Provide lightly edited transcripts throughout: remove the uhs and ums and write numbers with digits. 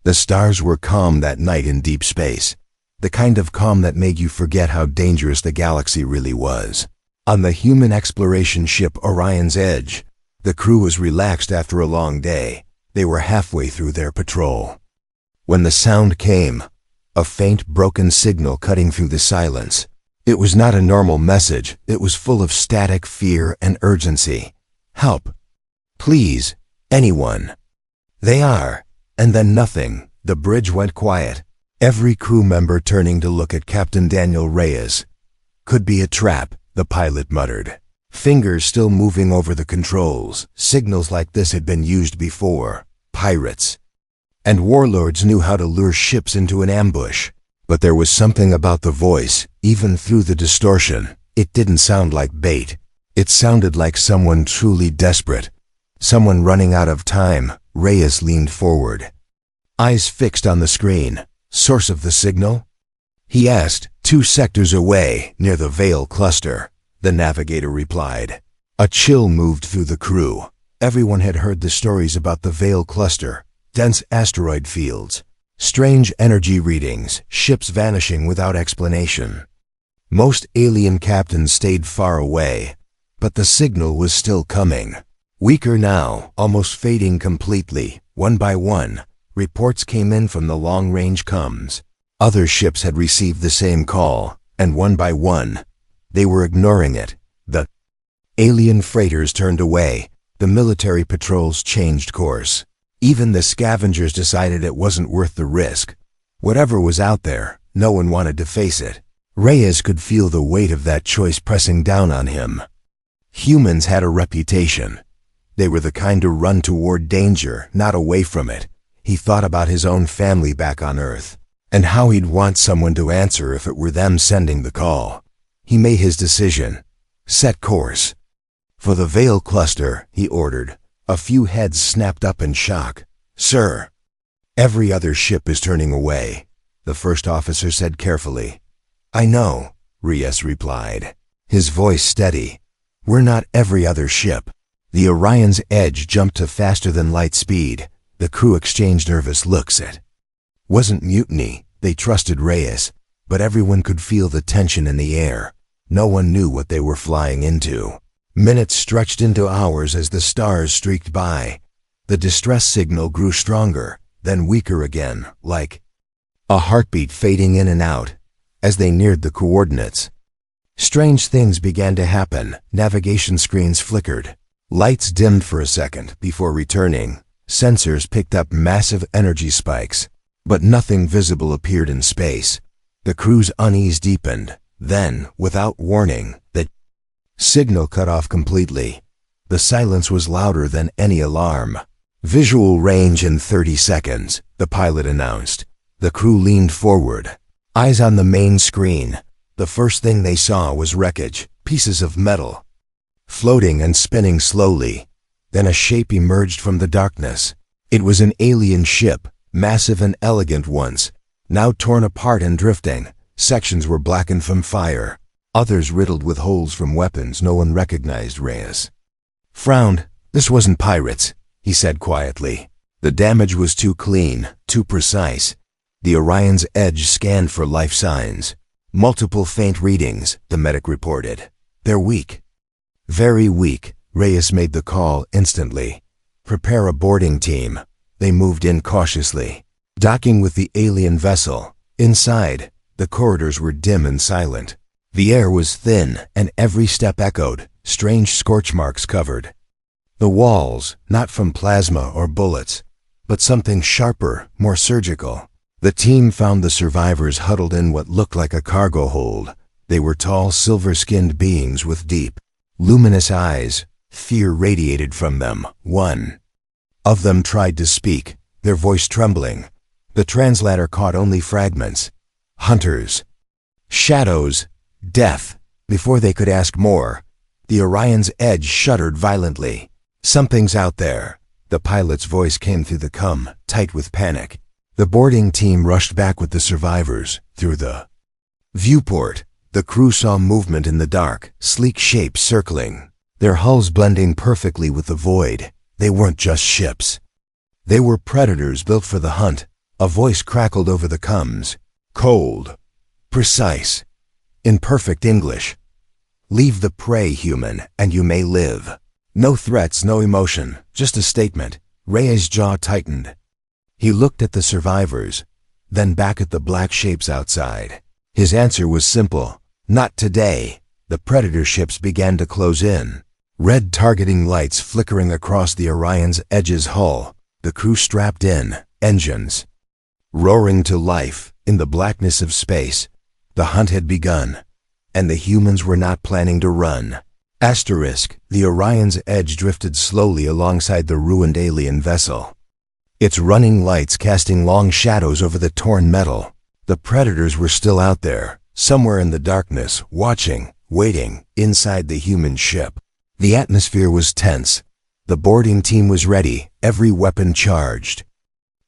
The stars were calm that night in deep space, the kind of calm that made you forget how dangerous the galaxy really was. On the human exploration ship Orion's Edge, the crew was relaxed after a long day. They were halfway through their patrol when the sound came, a faint, broken signal cutting through the silence. It was not a normal message. It was full of static, fear, and urgency. "Help. Please. Anyone." "They are." And then nothing. The bridge went quiet. Every crew member turning to look at Captain Daniel Reyes. "Could be a trap," the pilot muttered. Fingers still moving over the controls. Signals like this had been used before. Pirates and warlords knew how to lure ships into an ambush. But there was something about the voice, even through the distortion. It didn't sound like bait. It sounded like someone truly desperate. Someone running out of time. Reyes leaned forward, eyes fixed on the screen. "Source of the signal?" he asked. "2 sectors away, near the Vale cluster," the navigator replied. A chill moved through the crew. Everyone had heard the stories about the Vale cluster, dense asteroid fields, strange energy readings, ships vanishing without explanation. Most alien captains stayed far away, but the signal was still coming. Weaker now, almost fading completely. One by one, reports came in from the long-range comms. Other ships had received the same call, and one by one, they were ignoring it. The alien freighters turned away. The military patrols changed course. Even the scavengers decided it wasn't worth the risk. Whatever was out there, no one wanted to face it. Reyes could feel the weight of that choice pressing down on him. Humans had a reputation. They were the kind to run toward danger, not away from it. He thought about his own family back on Earth, and how he'd want someone to answer if it were them sending the call. He made his decision. Set course. "For the Vale cluster," he ordered. A few heads snapped up in shock. "Sir." "Every other ship is turning away," the first officer said carefully. "I know," Reyes replied, his voice steady. "We're not every other ship." The Orion's Edge jumped to faster than light speed. The crew exchanged nervous looks. It wasn't mutiny. They trusted Reyes, but everyone could feel the tension in the air. No one knew what they were flying into. Minutes stretched into hours as the stars streaked by. The distress signal grew stronger, then weaker again, like a heartbeat fading in and out. As they neared the coordinates, strange things began to happen. Navigation screens flickered. Lights dimmed for a second before returning. Sensors picked up massive energy spikes, but nothing visible appeared in space. The crew's unease deepened. Then, without warning, the signal cut off completely. The silence was louder than any alarm. "Visual range in 30 seconds, the pilot announced. The crew leaned forward, eyes on the main screen. The first thing they saw was wreckage, pieces of metal, floating and spinning slowly. Then a shape emerged from the darkness. It was an alien ship, massive and elegant once, now torn apart and drifting. Sections were blackened from fire, others riddled with holes from weapons. No one recognized Reyes. Frowned. "This wasn't pirates," he said quietly. The damage was too clean, too precise. The Orion's Edge scanned for life signs. "Multiple faint readings," the medic reported. "They're weak." "Very weak." Reyes made the call instantly. "Prepare a boarding team." They moved in cautiously, docking with the alien vessel. Inside, the corridors were dim and silent. The air was thin, and every step echoed. Strange scorch marks covered the walls, not from plasma or bullets, but something sharper, more surgical. The team found the survivors huddled in what looked like a cargo hold. They were tall, silver-skinned beings with deep, luminous eyes. Fear radiated from them. One of them tried to speak, their voice trembling. The translator caught only fragments. "Hunters. Shadows. Death." Before they could ask more, the Orion's Edge shuddered violently. "Something's out there." The pilot's voice came through the comm, tight with panic. The boarding team rushed back with the survivors. Through the viewport, the crew saw movement in the dark, sleek shapes circling, their hulls blending perfectly with the void. They weren't just ships. They were predators built for the hunt. A voice crackled over the comms. Cold. Precise. In perfect English. Leave the prey, human, and you may live. No threats, no emotion, just a statement. Reyes' jaw tightened. He looked at the survivors, then back at the black shapes outside. His answer was simple. Not today. The predator ships began to close in. Red targeting lights flickering across the Orion's Edge's hull. The crew strapped in, engines roaring to life. In the blackness of space, the hunt had begun, and the humans were not planning to run. Asterisk, the Orion's Edge drifted slowly alongside the ruined alien vessel, its running lights casting long shadows over the torn metal. The predators were still out there, somewhere in the darkness, watching, waiting, inside the human ship. The atmosphere was tense. The boarding team was ready, every weapon charged,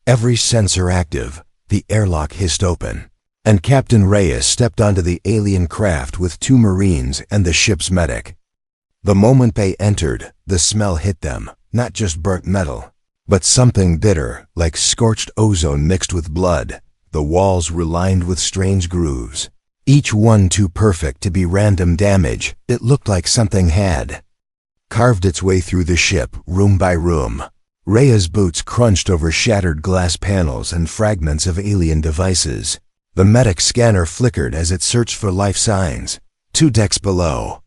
every sensor active. The airlock hissed open, and Captain Reyes stepped onto the alien craft with 2 Marines and the ship's medic. The moment they entered, the smell hit them, not just burnt metal, but something bitter, like scorched ozone mixed with blood. The walls were lined with strange grooves, each one too perfect to be random damage. It looked like something had carved its way through the ship, room by room. Reyes' boots crunched over shattered glass panels and fragments of alien devices. The medic scanner flickered as it searched for life signs. 2 decks below.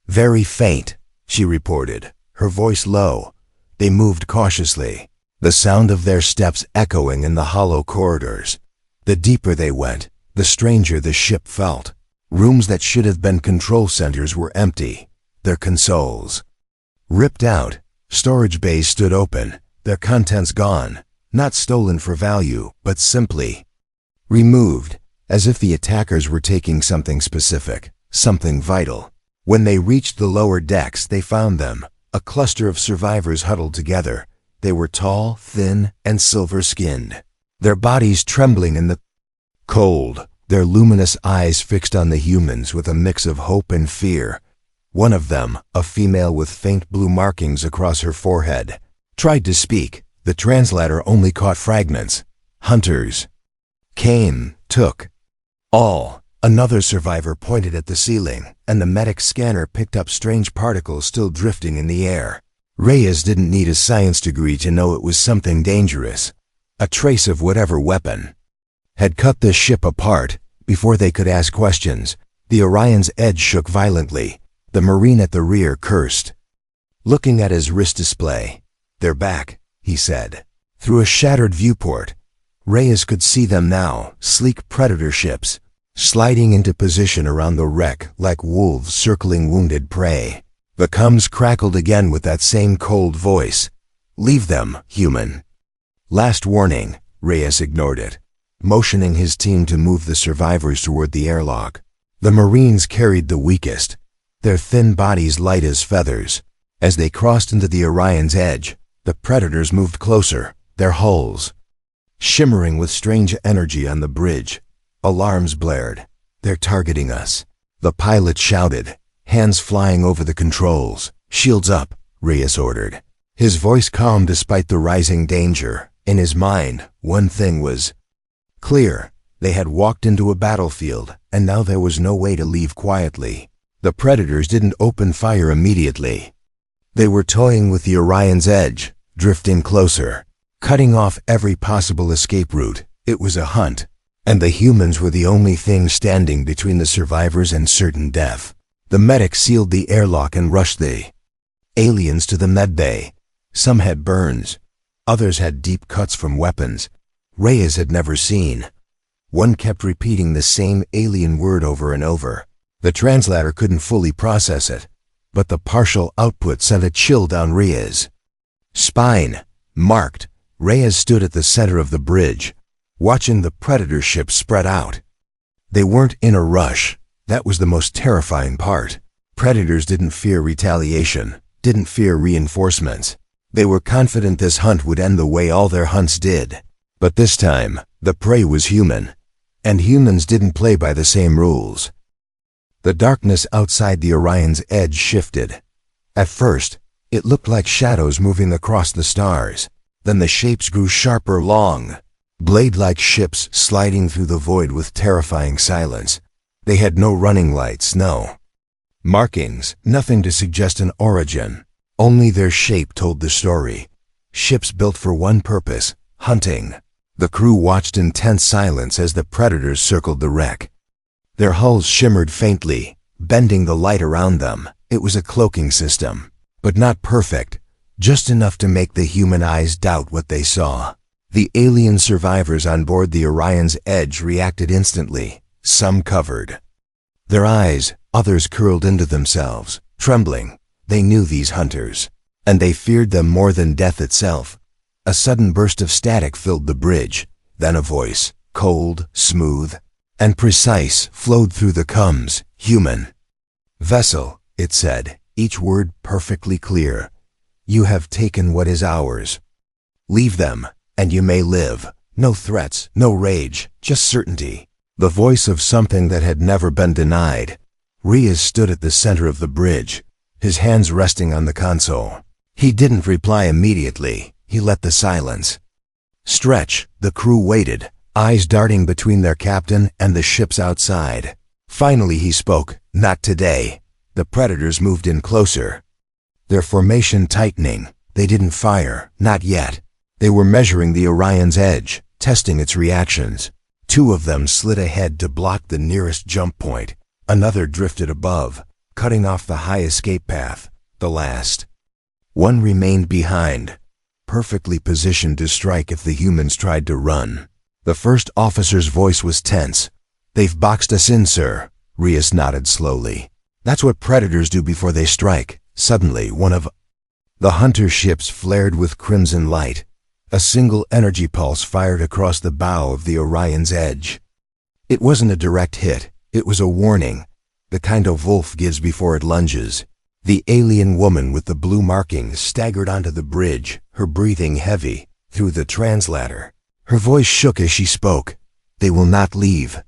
Very faint, she reported, her voice low. They moved cautiously, the sound of their steps echoing in the hollow corridors. The deeper they went, the stranger the ship felt. Rooms that should have been control centers were empty, their consoles ripped out. Storage bays stood open, their contents gone, not stolen for value, but simply removed, as if the attackers were taking something specific, something vital. When they reached the lower decks, they found them, a cluster of survivors huddled together. They were tall, thin, and silver-skinned, their bodies trembling in the cold, their luminous eyes fixed on the humans with a mix of hope and fear. One of them, a female with faint blue markings across her forehead, tried to speak. The translator only caught fragments. Hunters came, took all. Another survivor pointed at the ceiling, and the medic scanner picked up strange particles still drifting in the air. Reyes didn't need a science degree to know it was something dangerous. A trace of whatever weapon had cut the ship apart. Before they could ask questions, the Orion's Edge shook violently. The Marine at the rear cursed, looking at his wrist display. They're back, he said. Through a shattered viewport, Reyes could see them now, sleek predator ships, sliding into position around the wreck like wolves circling wounded prey. The comms crackled again with that same cold voice. Leave them, human. Last warning. Reyes ignored it, motioning his team to move the survivors toward the airlock. The Marines carried the weakest, their thin bodies light as feathers. As they crossed into the Orion's Edge, the predators moved closer, their hulls shimmering with strange energy on the bridge. Alarms blared. They're targeting us, the pilot shouted, hands flying over the controls. Shields up, Reyes ordered, his voice calm despite the rising danger. In his mind, one thing was clear. They had walked into a battlefield, and now there was no way to leave quietly. The predators didn't open fire immediately. They were toying with the Orion's Edge, drifting closer, cutting off every possible escape route. It was a hunt, and the humans were the only thing standing between the survivors and certain death. The medic sealed the airlock and rushed the aliens to the medbay. Some had burns, others had deep cuts from weapons Reyes had never seen. One kept repeating the same alien word over and over. The translator couldn't fully process it, but the partial output sent a chill down Reyes' spine. Marked, Reyes stood at the center of the bridge, watching the predator ships spread out. They weren't in a rush. That was the most terrifying part. Predators didn't fear retaliation, didn't fear reinforcements. They were confident this hunt would end the way all their hunts did. But this time, the prey was human, and humans didn't play by the same rules. The darkness outside the Orion's Edge shifted. At first, it looked like shadows moving across the stars. Then the shapes grew sharper, long, Blade-like ships sliding through the void with terrifying silence. They had no running lights, no markings, nothing to suggest an origin. Only their shape told the story. Ships built for one purpose, hunting. The crew watched in tense silence as the predators circled the wreck. Their hulls shimmered faintly, bending the light around them. It was a cloaking system, but not perfect, just enough to make the human eyes doubt what they saw. The alien survivors on board the Orion's Edge reacted instantly, some covered their eyes, others curled into themselves, trembling. They knew these hunters, and they feared them more than death itself. A sudden burst of static filled the bridge, then a voice, cold, smooth, and precise, flowed through the comms. Human vessel, it said, each word perfectly clear. You have taken what is ours. Leave them, and you may live. No threats, no rage, just certainty. The voice of something that had never been denied. Reyes stood at the center of the bridge, his hands resting on the console. He didn't reply immediately. He let the silence stretch. The crew waited, eyes darting between their captain and the ships outside. Finally he spoke. Not today. The predators moved in closer, their formation tightening. They didn't fire, not yet. They were measuring the Orion's Edge, testing its reactions. Two of them slid ahead to block the nearest jump point. Another drifted above, cutting off the high escape path. The last one remained behind, perfectly positioned to strike if the humans tried to run. The first officer's voice was tense. They've boxed us in, sir. Reyes nodded slowly. That's what predators do before they strike. Suddenly, one of the hunter ships flared with crimson light. A single energy pulse fired across the bow of the Orion's Edge. It wasn't a direct hit. It was a warning, the kind a wolf gives before it lunges. The alien woman with the blue markings staggered onto the bridge, her breathing heavy, through the translator. Her voice shook as she spoke. They will not leave.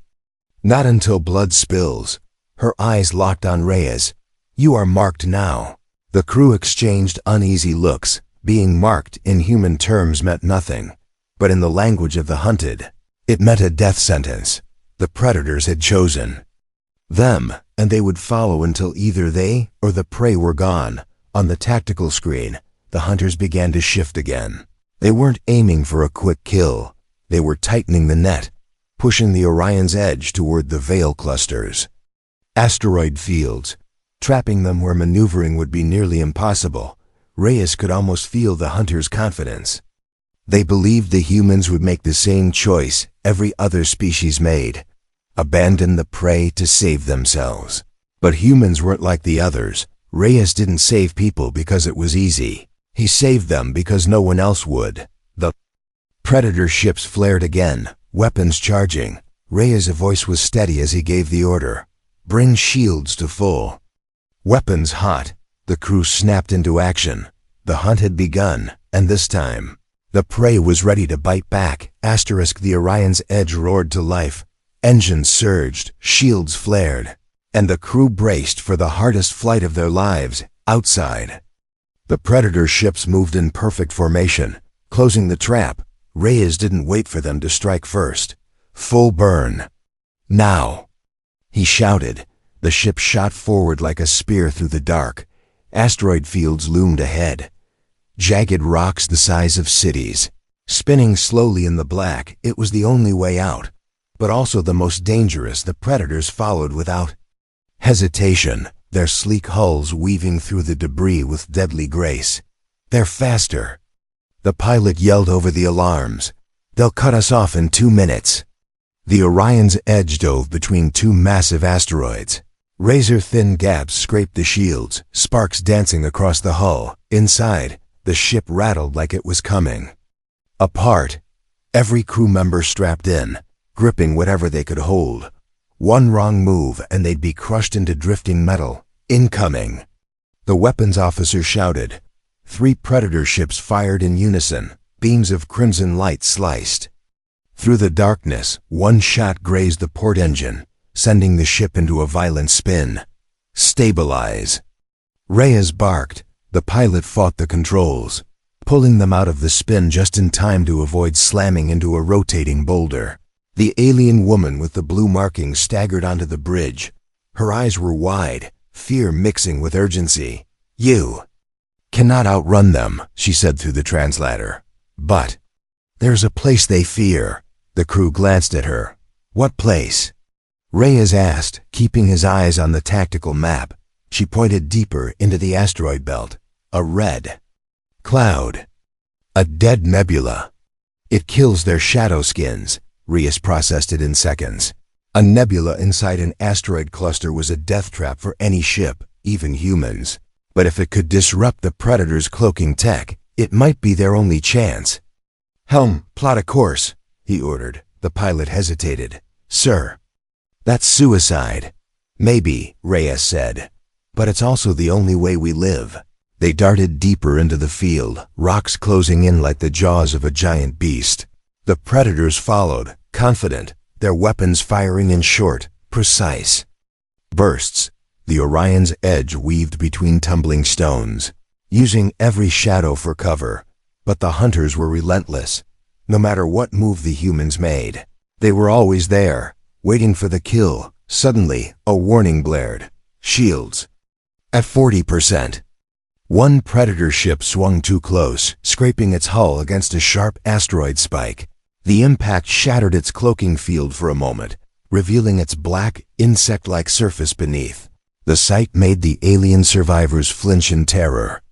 Not until blood spills. Her eyes locked on Reyes. You are marked now. The crew exchanged uneasy looks. Being marked in human terms meant nothing, but in the language of the hunted, it meant a death sentence. The predators had chosen them, and they would follow until either they or the prey were gone. On the tactical screen, the hunters began to shift again. They weren't aiming for a quick kill. They were tightening the net, pushing the Orion's Edge toward the Veil clusters. Asteroid fields, trapping them where maneuvering would be nearly impossible. Reyes could almost feel the hunters' confidence. They believed the humans would make the same choice every other species made, abandon the prey to save themselves. But humans weren't like the others. Reyes didn't save people because it was easy. He saved them because no one else would. The predator ships flared again, weapons charging. Reyes' voice was steady as he gave the order. Bring shields to full. Weapons hot. The crew snapped into action. The hunt had begun, and this time, the prey was ready to bite back. The Orion's Edge roared to life. Engines surged, shields flared, and the crew braced for the hardest flight of their lives, outside. The predator ships moved in perfect formation, closing the trap. Reyes didn't wait for them to strike first. Full burn. Now, he shouted. The ship shot forward like a spear through the dark. Asteroid fields loomed ahead, jagged rocks the size of cities. Spinning slowly in the black, it was the only way out, but also the most dangerous. The predators followed without hesitation, their sleek hulls weaving through the debris with deadly grace. They're faster. The pilot yelled over the alarms. They'll cut us off in 2 minutes. The Orion's Edge dove between two massive asteroids. Razor-thin gaps scraped the shields, sparks dancing across the hull. Inside, the ship rattled like it was coming apart. Every crew member strapped in, gripping whatever they could hold. One wrong move and they'd be crushed into drifting metal. Incoming. The weapons officer shouted. 3 predator ships fired in unison. Beams of crimson light sliced through the darkness. One shot grazed the port engine, sending the ship into a violent spin. Stabilize. Reyes barked. The pilot fought the controls, pulling them out of the spin just in time to avoid slamming into a rotating boulder. The alien woman with the blue markings staggered onto the bridge. Her eyes were wide, fear mixing with urgency. "You cannot outrun them," she said through the translator. "But there's a place they fear." The crew glanced at her. "What place?" Reyes asked, keeping his eyes on the tactical map. She pointed deeper into the asteroid belt. "A red cloud. A dead nebula. It kills their shadow skins." Reyes processed it in seconds. A nebula inside an asteroid cluster was a death trap for any ship, even humans. But if it could disrupt the Predator's cloaking tech, it might be their only chance. "Helm, plot a course," he ordered. The pilot hesitated. "Sir, that's suicide." "Maybe," Reyes said. "But it's also the only way we live." They darted deeper into the field, rocks closing in like the jaws of a giant beast. The Predators followed, confident, their weapons firing in short, precise bursts. The Orion's edge weaved between tumbling stones, using every shadow for cover. But the hunters were relentless. No matter what move the humans made, they were always there, waiting for the kill. Suddenly, a warning blared. "Shields at 40%. One Predator ship swung too close, scraping its hull against a sharp asteroid spike. The impact shattered its cloaking field for a moment, revealing its black, insect-like surface beneath. The sight made the alien survivors flinch in terror.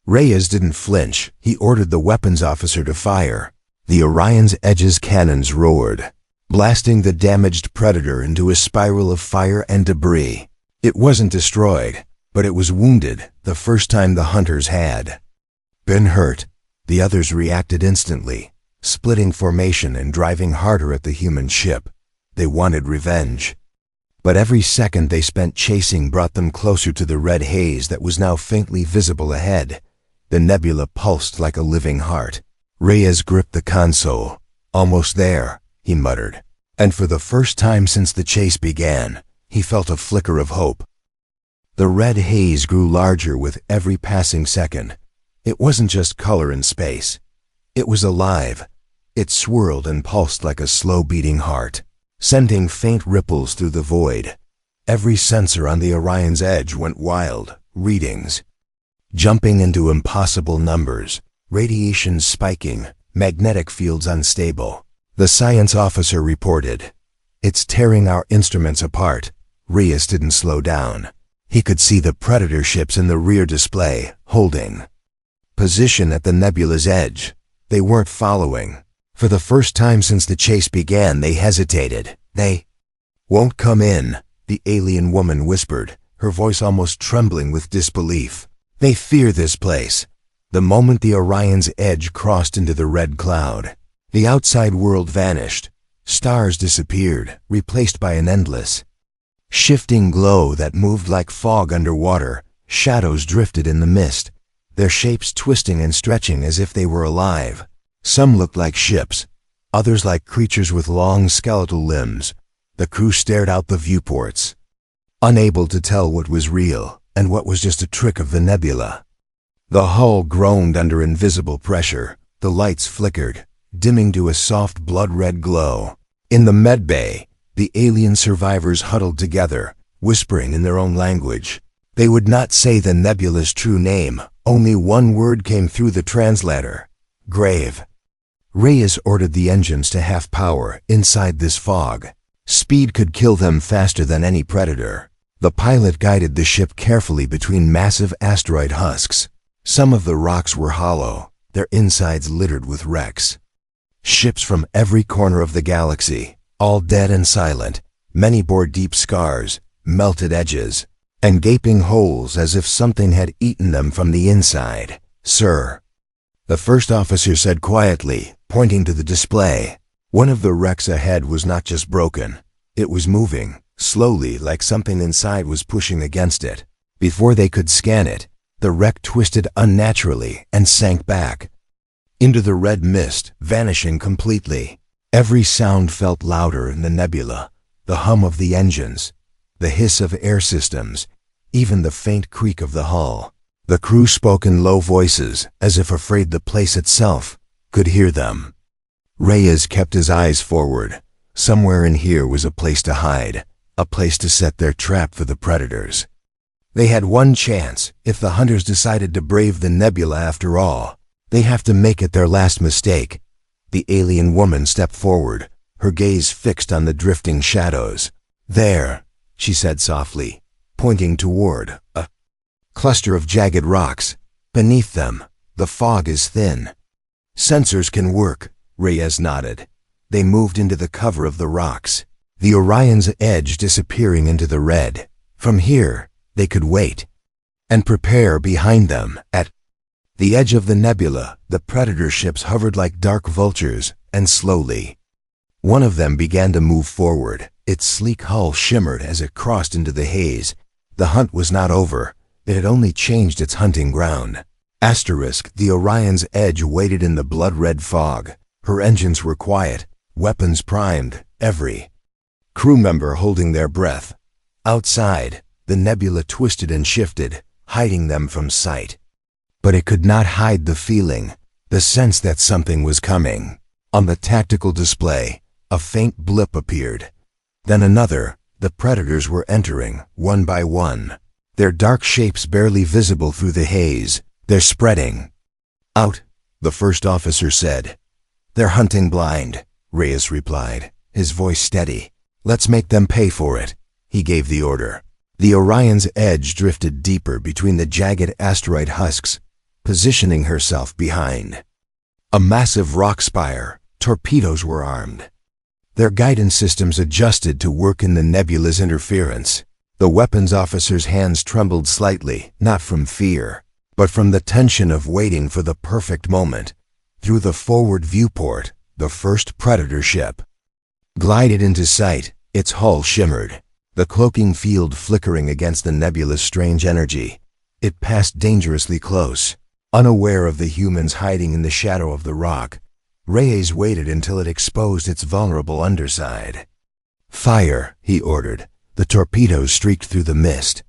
Reyes didn't flinch. He ordered the weapons officer to fire. The Orion's Edge's cannons roared, blasting the damaged Predator into a spiral of fire and debris. It wasn't destroyed, but it was wounded, the first time the hunters had been hurt. The others reacted instantly, splitting formation and driving harder at the human ship. They wanted revenge. But every second they spent chasing brought them closer to the red haze that was now faintly visible ahead. The nebula pulsed like a living heart. Reyes gripped the console. "Almost there," he muttered. And for the first time since the chase began, he felt a flicker of hope. The red haze grew larger with every passing second. It wasn't just color in space. It was alive. It swirled and pulsed like a slow-beating heart, sending faint ripples through the void. Every sensor on the Orion's Edge went wild, readings jumping into impossible numbers, radiation spiking, magnetic fields unstable. The science officer reported, "It's tearing our instruments apart." Reyes didn't slow down. He could see the Predator ships in the rear display, holding position at the nebula's edge. They weren't following. For the first time since the chase began, they hesitated. "They won't come in," the alien woman whispered, her voice almost trembling with disbelief. "They fear this place." The moment the Orion's Edge crossed into the red cloud, the outside world vanished. Stars disappeared, replaced by an endless, shifting glow that moved like fog underwater. Shadows drifted in the mist, their shapes twisting and stretching as if they were alive. Some looked like ships, others like creatures with long skeletal limbs. The crew stared out the viewports, unable to tell what was real and what was just a trick of the nebula. The hull groaned under invisible pressure. The lights flickered, dimming to a soft blood-red glow. In the medbay, the alien survivors huddled together, whispering in their own language. They would not say the nebula's true name. Only one word came through the translator: grave. Reyes ordered the engines to half power inside this fog. Speed could kill them faster than any Predator. The pilot guided the ship carefully between massive asteroid husks. Some of the rocks were hollow, their insides littered with wrecks. Ships from every corner of the galaxy, all dead and silent. Many bore deep scars, melted edges, and gaping holes as if something had eaten them from the inside. "Sir," the first officer said quietly, pointing to the display. One of the wrecks ahead was not just broken. It was moving, slowly, like something inside was pushing against it. Before they could scan it, the wreck twisted unnaturally and sank back into the red mist, vanishing completely. Every sound felt louder in the nebula, the hum of the engines, the hiss of air systems, even the faint creak of the hull. The crew spoke in low voices, as if afraid the place itself could hear them. Reyes kept his eyes forward. Somewhere in here was a place to hide, a place to set their trap for the predators. They had one chance. If the hunters decided to brave the nebula after all, they have to make it their last mistake. The alien woman stepped forward, her gaze fixed on the drifting shadows. "There," she said softly, pointing toward a cluster of jagged rocks. "Beneath them, the fog is thin." "Sensors can work," Reyes nodded. They moved into the cover of the rocks, the Orion's edge disappearing into the red. From here, they could wait and prepare. Behind them, at the edge of the nebula, the predator ships hovered like dark vultures, and slowly, one of them began to move forward. Its sleek hull shimmered as it crossed into the haze. The hunt was not over. It had only changed its hunting ground. The Orion's edge waited in the blood-red fog. Her engines were quiet, weapons primed, every crew member holding their breath. Outside, the nebula twisted and shifted, hiding them from sight. But it could not hide the feeling, the sense that something was coming. On the tactical display, a faint blip appeared. Then another. The predators were entering, one by one. Their dark shapes barely visible through the haze. "They're spreading out," the first officer said. "They're hunting blind," Reyes replied, his voice steady. "Let's make them pay for it." He gave the order. The Orion's edge drifted deeper between the jagged asteroid husks, positioning herself behind a massive rock spire. Torpedoes were armed. Their guidance systems adjusted to work in the nebula's interference. The weapons officer's hands trembled slightly, not from fear, but from the tension of waiting for the perfect moment. Through the forward viewport, the first predator ship glided into sight. Its hull shimmered, the cloaking field flickering against the nebula's strange energy. It passed dangerously close, unaware of the humans hiding in the shadow of the rock. Reyes waited until it exposed its vulnerable underside. "Fire," he ordered. The torpedoes streaked through the mist.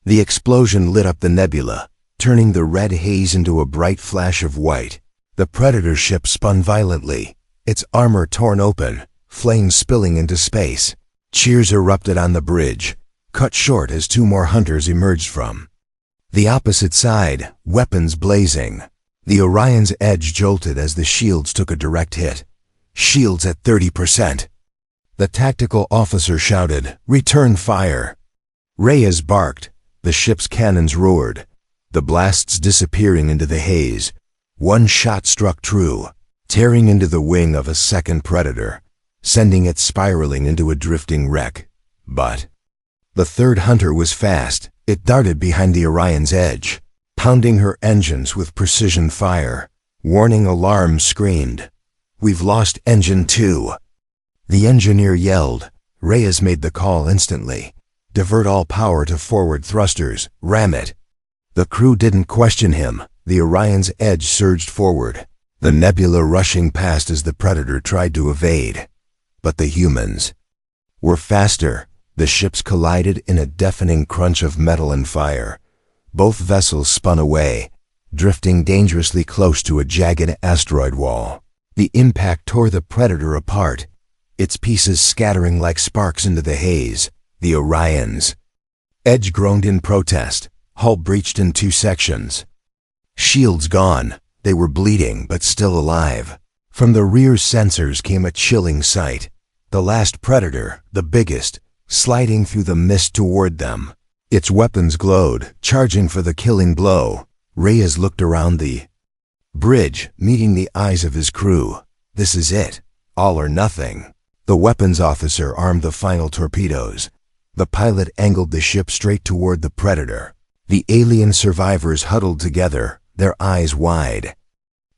The explosion lit up the nebula, turning the red haze into a bright flash of white. The predator ship spun violently, its armor torn open, flames spilling into space. Cheers erupted on the bridge, cut short as two more hunters emerged from the opposite side, weapons blazing. The Orion's edge jolted as the shields took a direct hit. "Shields at 30%. The tactical officer shouted, "Return fire." Reyes barked. The ship's cannons roared, the blasts disappearing into the haze. One shot struck true, tearing into the wing of a second predator, sending it spiraling into a drifting wreck. But the third hunter was fast. It darted behind the Orion's edge, pounding her engines with precision fire. Warning alarms screamed. "We've lost engine 2. The engineer yelled. Reyes made the call instantly. "Divert all power to forward thrusters. Ram it." The crew didn't question him. The Orion's edge surged forward, the nebula rushing past as the predator tried to evade. But the humans were faster. The ships collided in a deafening crunch of metal and fire. Both vessels spun away, drifting dangerously close to a jagged asteroid wall. The impact tore the predator apart, its pieces scattering like sparks into the haze. The Orion's edge groaned in protest, hull breached in 2 sections. Shields gone. They were bleeding but still alive. From the rear sensors came a chilling sight. The last predator, the biggest, sliding through the mist toward them. Its weapons glowed, charging for the killing blow. Reyes looked around the bridge, meeting the eyes of his crew. This is it. All or nothing. The weapons officer armed the final torpedoes. The pilot angled the ship straight toward the predator. The alien survivors huddled together, their eyes wide.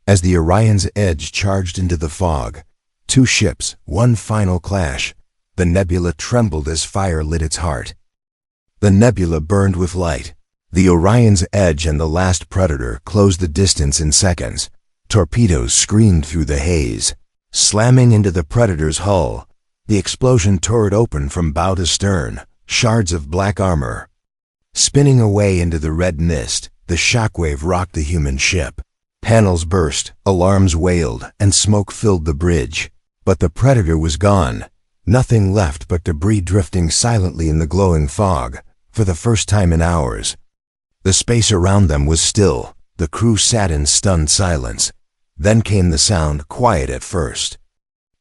As the Orion's edge charged into the fog, 2 ships, one final clash. The nebula trembled as fire lit its heart. The nebula burned with light. The Orion's edge and the last predator closed the distance in seconds. Torpedoes screamed through the haze, slamming into the predator's hull. The explosion tore it open from bow to stern, shards of black armor spinning away into the red mist. The shockwave rocked the human ship. Panels burst, alarms wailed, and smoke filled the bridge. But the Predator was gone. Nothing left but debris drifting silently in the glowing fog, for the first time in hours. The space around them was still. The crew sat in stunned silence. Then came the sound, quiet at first.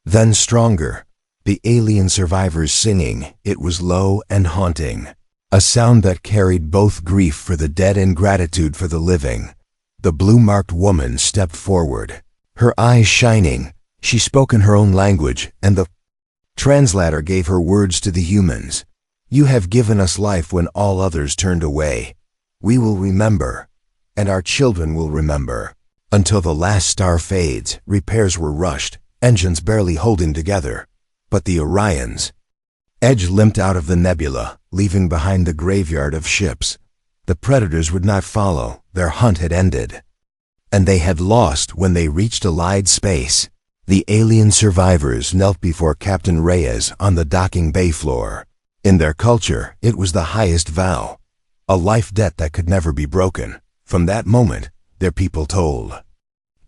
Then stronger. The alien survivors singing. It was low and haunting. A sound that carried both grief for the dead and gratitude for the living. The blue-marked woman stepped forward. Her eyes shining. She spoke in her own language, and the translator gave her words to the humans. You have given us life when all others turned away. We will remember, and our children will remember. Until the last star fades, repairs were rushed, engines barely holding together. But the Orions. Edge limped out of the nebula, leaving behind the graveyard of ships. The Predators would not follow. Their hunt had ended. And they had lost when they reached Allied space. The alien survivors knelt before Captain Reyes on the docking bay floor. In their culture, it was the highest vow. A life debt that could never be broken. From that moment, their people told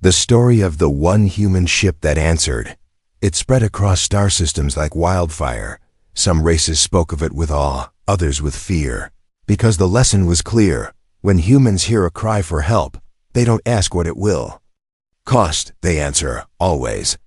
the story of the one human ship that answered. It spread across star systems like wildfire. Some races spoke of it with awe, others with fear. Because the lesson was clear. When humans hear a cry for help, they don't ask what it will cost, they answer, always.